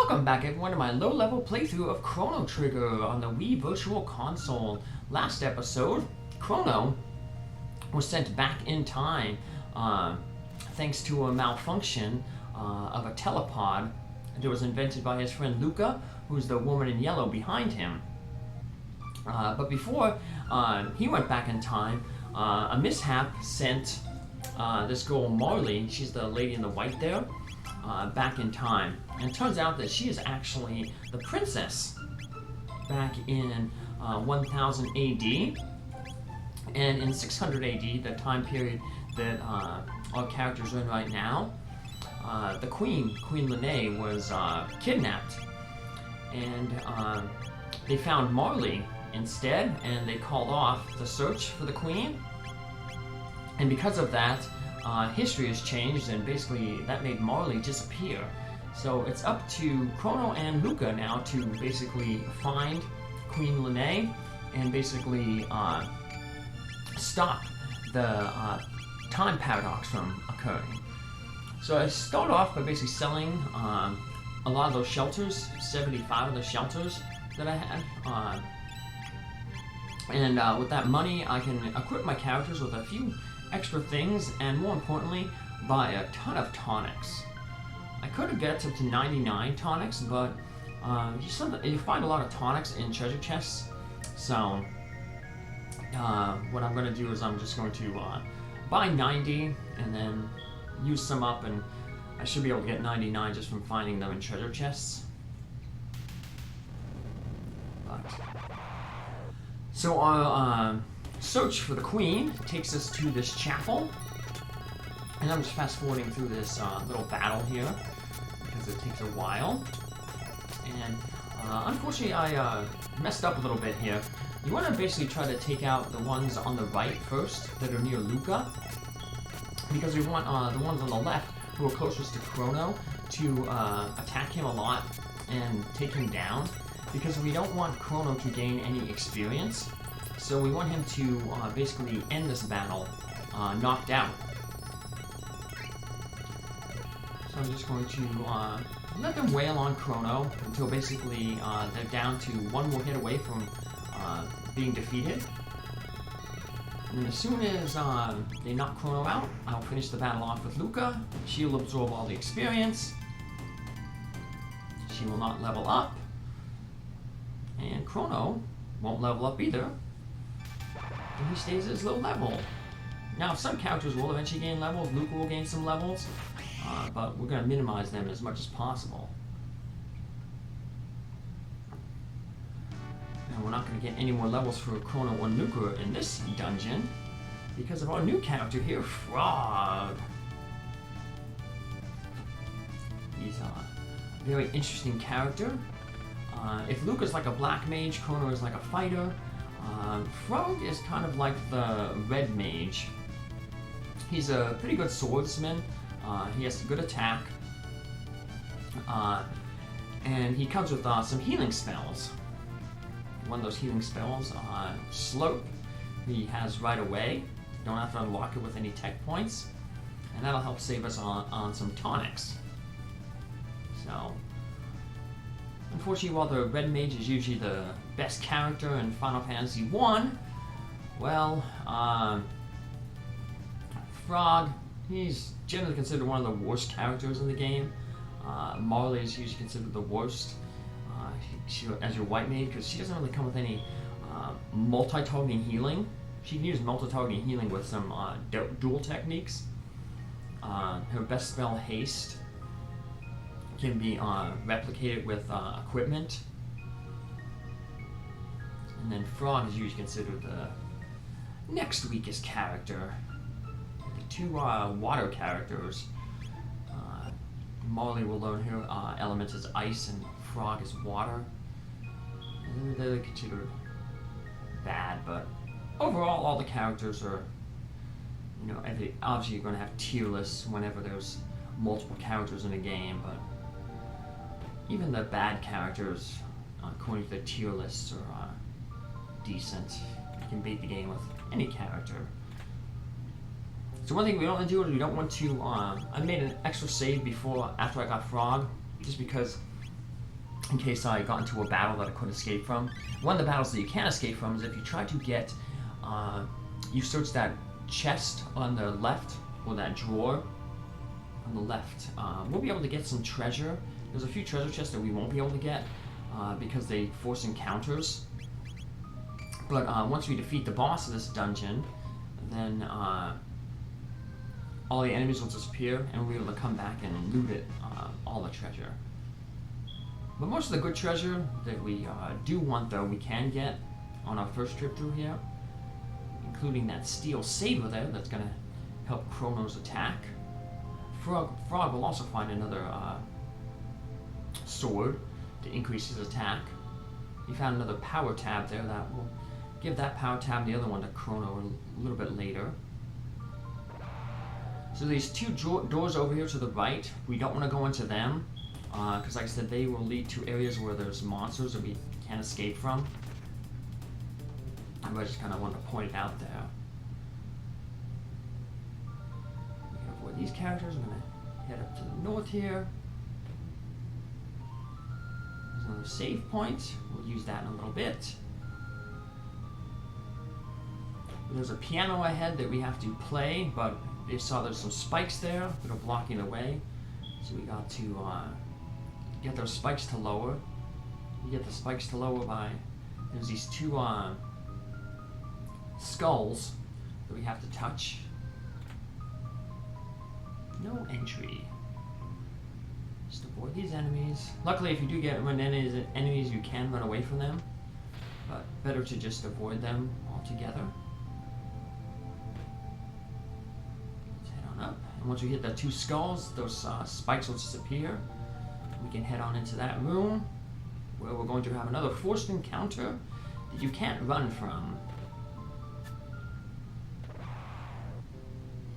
Welcome back everyone to my low-level playthrough of Chrono Trigger on the Wii Virtual Console. Last episode, Chrono was sent back in time thanks to a malfunction of a telepod that was invented by his friend Lucca, who's the woman in yellow behind him. But before he went back in time, a mishap sent this girl Marle, she's the lady in the white there, back in time. And it turns out that she is actually the princess back in 1000 AD. And in 600 AD, the time period that our characters are in right now, the Queen Leene, was kidnapped. And they found Marle instead, and they called off the search for the Queen. And because of that, history has changed, and basically that made Marle disappear. So it's up to Crono and Lucca now to basically find Queen Leene and basically stop the time paradox from occurring. So I start off by basically selling a lot of those shelters, 75 of the shelters that I had. And with that money, I can equip my characters with a few extra things, and more importantly, buy a ton of tonics. I could have get up to 99 tonics, but you find a lot of tonics in treasure chests. So what I'm going to do is I'm just going to buy 90 and then use some up, and I should be able to get 99 just from finding them in treasure chests. So our search for the Queen takes us to this chapel, and I'm just fast forwarding through this little battle here because it takes a while. And unfortunately I messed up a little bit here. You want to basically try to take out the ones on the right first that are near Lucca, because we want the ones on the left who are closest to Crono to attack him a lot and take him down, because we don't want Crono to gain any experience. So we want him to basically end this battle knocked out. So I'm just going to let them wail on Crono until basically they're down to one more hit away from being defeated. And as soon as they knock Crono out, I'll finish the battle off with Lucca. She'll absorb all the experience. She will not level up. And Crono won't level up either. And he stays at his low level. Now, some characters will eventually gain levels. Lucca will gain some levels, but we're going to minimize them as much as possible. And we're not going to get any more levels for Crono and Lucca in this dungeon because of our new character here, Frog. He's a very interesting character. If Lucca's like a black mage, Crono is like a fighter. Frog is kind of like the red mage. He's a pretty good swordsman. He has a good attack. And he comes with some healing spells. One of those healing spells, Slope, he has right away. Don't have to unlock it with any tech points. And that'll help save us on some tonics. So, unfortunately, while the red mage is usually the best character in Final Fantasy I, well, Frog, he's generally considered one of the worst characters in the game. Marle is usually considered the worst as your white mage, because she doesn't really come with any multi-targeting healing. She can use multi-targeting healing with some dual techniques. Her best spell, Haste, can be replicated with equipment. And then Frog is usually considered the next weakest character. The two water characters, Marle will learn her element is ice and Frog is water. And they're considered bad, but overall all the characters are, obviously you're going to have tier lists whenever there's multiple characters in a game, but even the bad characters, according to the tier lists, are decent. You can beat the game with any character. So one thing we don't want to do is we don't want to... I made an extra save after I got Frog, just because in case I got into a battle that I couldn't escape from. One of the battles that you can escape from is if you try to get, you search that chest on the left, or that drawer on the left. We'll be able to get some treasure. There's a few treasure chests that we won't be able to get because they force encounters. But once we defeat the boss of this dungeon, then all the enemies will disappear and we'll be able to come back and loot it, all the treasure. But most of the good treasure that we do want, though, we can get on our first trip through here, including that steel saber there that's going to help Crono's attack. Frog will also find another sword to increase his attack. He found another power tab there that will give that power tab, the other one, to Crono a little bit later. So these two doors over here to the right, we don't want to go into them because, like I said, they will lead to areas where there's monsters that we can't escape from. I just kind of wanted to point it out there. We can avoid these characters. I'm going to head up to the north here. There's another save point. We'll use that in a little bit. There's a piano ahead that we have to play, but they saw there's some spikes there that are blocking the way. So we got to get those spikes to lower. You get the spikes to lower by, there's these two skulls that we have to touch. No entry. Just avoid these enemies. Luckily, if you do get run into enemies, you can run away from them. But better to just avoid them altogether. Up. And once we hit the two skulls, those spikes will disappear. We can head on into that room where we're going to have another forced encounter that you can't run from.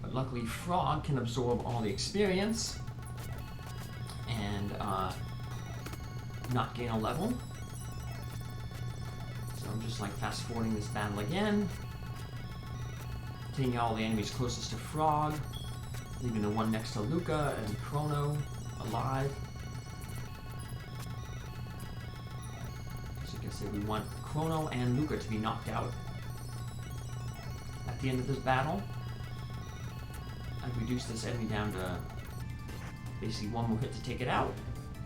But luckily Frog can absorb all the experience and not gain a level. So I'm just like fast forwarding this battle again, taking all the enemies closest to Frog, leaving the one next to Lucca and Crono alive. So you can see we want Crono and Lucca to be knocked out at the end of this battle. I've reduced this enemy down to basically one more hit to take it out.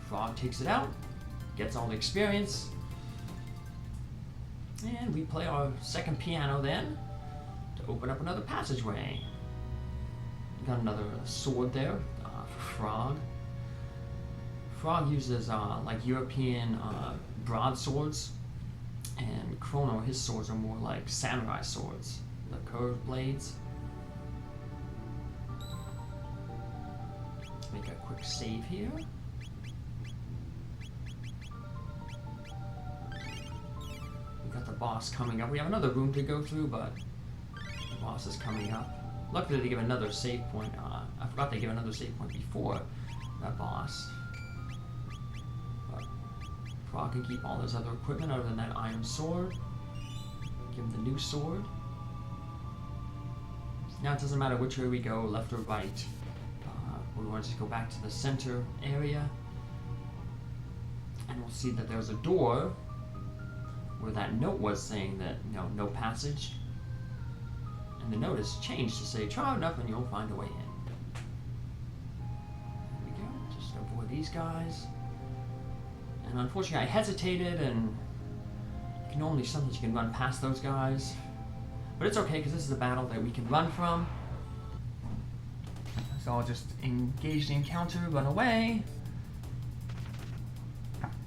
Frog takes it out, gets all the experience, and we play our second piano then to open up another passageway. Got another sword there for Frog. Frog uses like European broadswords, and Crono, his swords are more like samurai swords, the curved blades. Make a quick save here. We got the boss coming up. We have another room to go through, but the boss is coming up. Luckily they give another save point. I forgot they give another save point before that boss. But Frog can keep all his other equipment other than that iron sword. Give him the new sword. Now it doesn't matter which way we go, left or right. We want to just go back to the center area. And we'll see that there's a door where that note was saying that, no passage. And the note has changed to say, try enough and you'll find a way in. There we go. Just avoid these guys. And unfortunately I hesitated, and sometimes you can run past those guys. But it's okay, because this is a battle that we can run from. So I'll just engage the encounter, run away.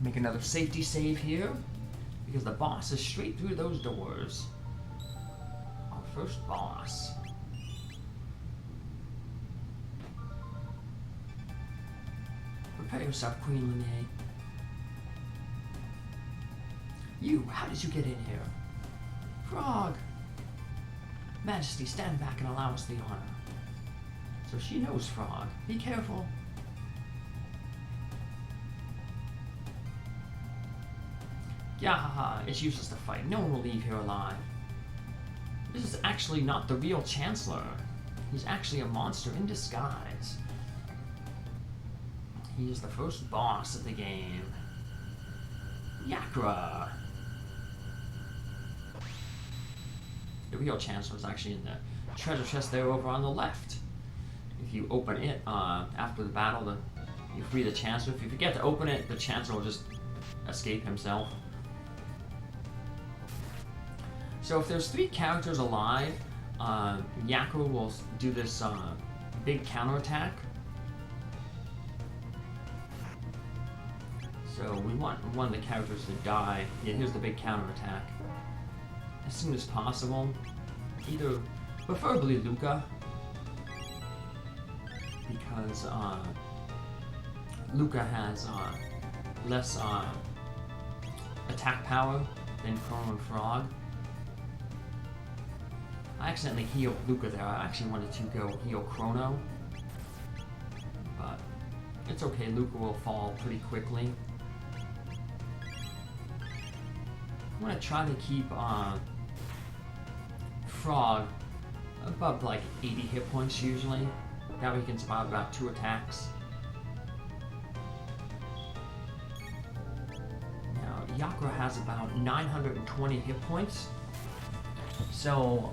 Make another safety save here, because the boss is straight through those doors. First boss. Prepare yourself, Queen Leene. You, how did you get in here? Frog! Majesty, stand back and allow us the honor. So she knows Frog. Be careful. Yahaha, it's useless to fight. No one will leave here alive. This is actually not the real Chancellor. He's actually a monster in disguise. He is the first boss of the game. Yakra. The real Chancellor is actually in the treasure chest there over on the left. If you open it after the battle, you free the Chancellor. If you forget to open it, the Chancellor will just escape himself. So if there's 3 characters alive, Yakra will do this big counterattack. So we want one of the characters to die. Yeah, here's the big counterattack. As soon as possible. Either, preferably Lucca, because Lucca has less attack power than Crono and Frog. I accidentally healed Lucca there. I actually wanted to go heal Crono, but it's okay. Lucca will fall pretty quickly. I'm gonna try to keep Frog above like 80 hit points usually. That way he can survive about 2 attacks. Now Yakra has about 920 hit points. So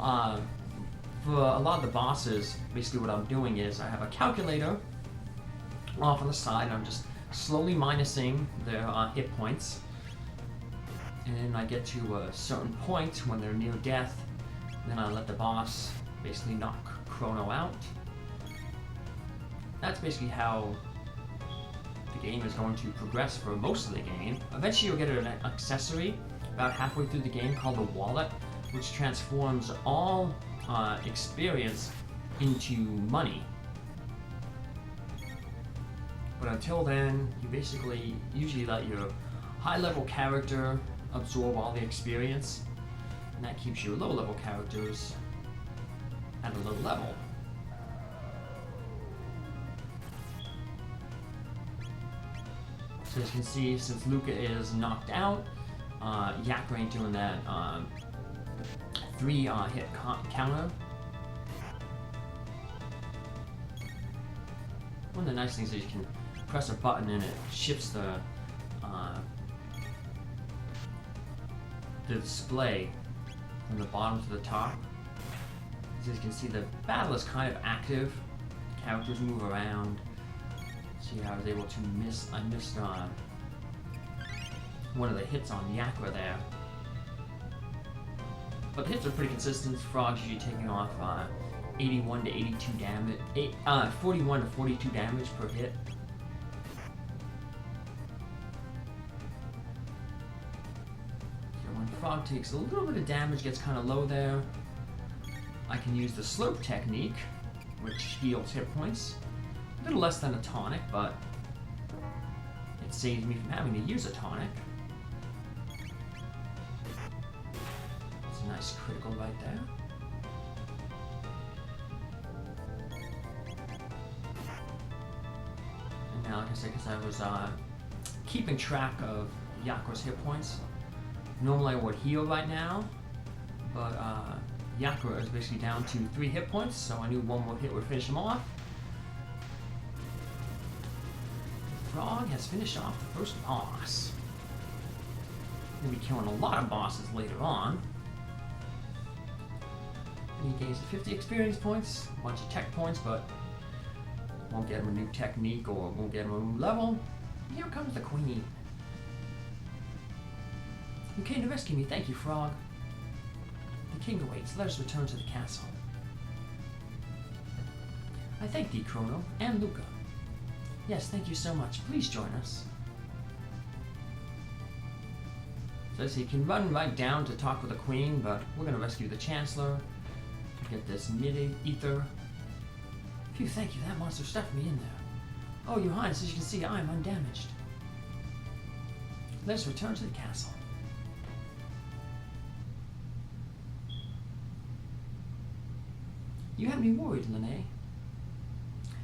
for a lot of the bosses, basically what I'm doing is I have a calculator off on the side and I'm just slowly minusing their hit points. And then I get to a certain point when they're near death, then I let the boss basically knock Crono out. That's basically how the game is going to progress for most of the game. Eventually you'll get an accessory about halfway through the game called the wallet, which transforms all experience into money. But until then, you basically usually let your high-level character absorb all the experience, and that keeps your low-level characters at a low level. So as you can see, since Lucca is knocked out, Yakra ain't doing that 3 hit counter. One of the nice things is you can press a button and it shifts the display from the bottom to the top. As you can see, the battle is kind of active. Characters move around. See how I was able to miss. I missed one of the hits on Yakra there. But the hits are pretty consistent. Frog's usually taking off 81 to 82 damage, 41 to 42 damage per hit. So when Frog takes a little bit of damage, gets kind of low there, I can use the slope technique, which heals hit points. A little less than a tonic, but it saves me from having to use a tonic. It's a nice critical right there. And now, like I said, because I was keeping track of Yakra's hit points, normally I would heal right now, but Yakra is basically down to 3 hit points, so I knew one more hit would finish him off. Frog has finished off the first boss. We'll be killing a lot of bosses later on. And he gains 50 experience points, a bunch of tech points, but won't get him a new technique or won't get him a new level. Here comes the Queen. You came to rescue me, thank you, Frog. The king awaits, let us return to the castle. I thank thee, Crono and Lucca. Yes, thank you so much. Please join us. So as he can run right down to talk with the Queen, but we're going to rescue the Chancellor. Get this mid-ether. Phew, thank you. That monster stuffed me in there. Oh, Your Highness, as you can see, I am undamaged. Let us return to the castle. You have me worried, Leene.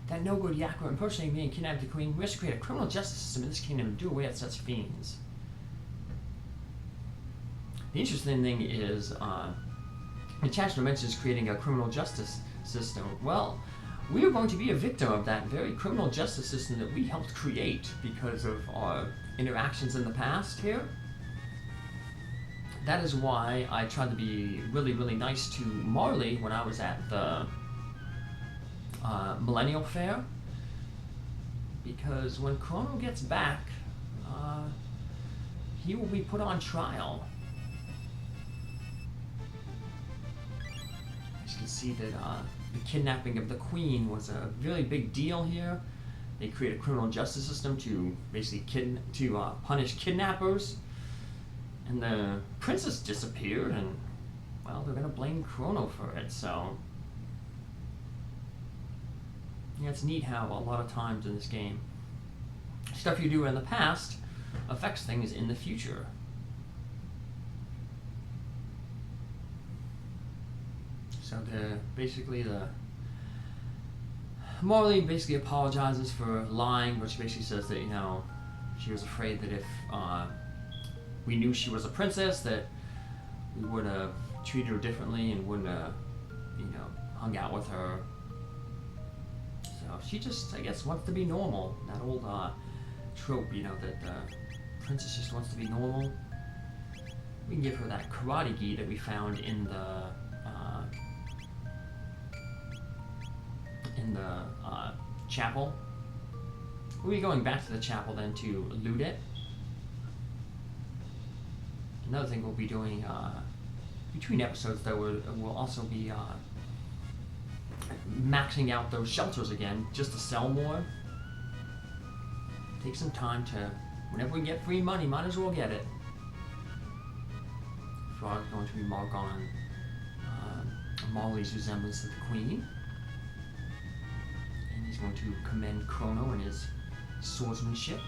That no-good Yakra impersonating me and kidnapped the Queen. We have to create a criminal justice system in this kingdom and do away with such fiends. The interesting thing is, the Chancellor mentions creating a criminal justice system. Well, we are going to be a victim of that very criminal justice system that we helped create because of our interactions in the past here. that is why I tried to be really, really nice to Marle when I was at the Millennial Fair. Because when Chrono gets back, he will be put on trial. As you can see that the kidnapping of the Queen was a really big deal here. They create a criminal justice system to basically punish kidnappers. And the princess disappeared, and, well, they're gonna blame Chrono for it, so... Yeah, it's neat how a lot of times in this game, stuff you do in the past affects things in the future. So Marle basically apologizes for lying, but she basically says that, you know, she was afraid that if we knew she was a princess, that we would have treated her differently and wouldn't have, you know, hung out with her. So she just, I guess, wants to be normal. That old trope, you know, that princess just wants to be normal. We can give her that karate gi that we found in the chapel. We'll be going back to the chapel then to loot it. Another thing we'll be doing between episodes, though, we'll also be maxing out those shelters again, just to sell more. Take some time to, whenever we get free money, might as well get it. Frog's going to remark on Marle's resemblance to the Queen. And he's going to commend Chrono and his swordsmanship.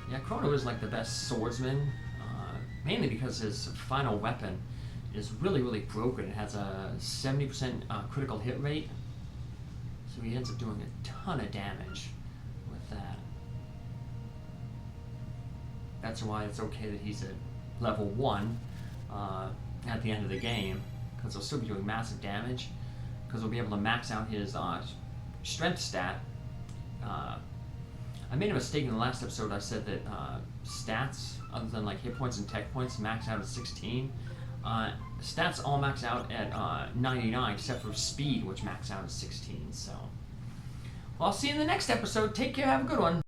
Yeah, Chrono is like the best swordsman, mainly because his final weapon is really, really broken. It has a 70% critical hit rate, so he ends up doing a ton of damage with that. That's why it's okay that he's at level 1 at the end of the game, because he'll still be doing massive damage, because he'll be able to max out his strength stat. I made a mistake in the last episode. I said that stats, other than like hit points and tech points, max out at 16. Stats all max out at 99, except for speed, which max out at 16. So, well, I'll see you in the next episode. Take care. Have a good one.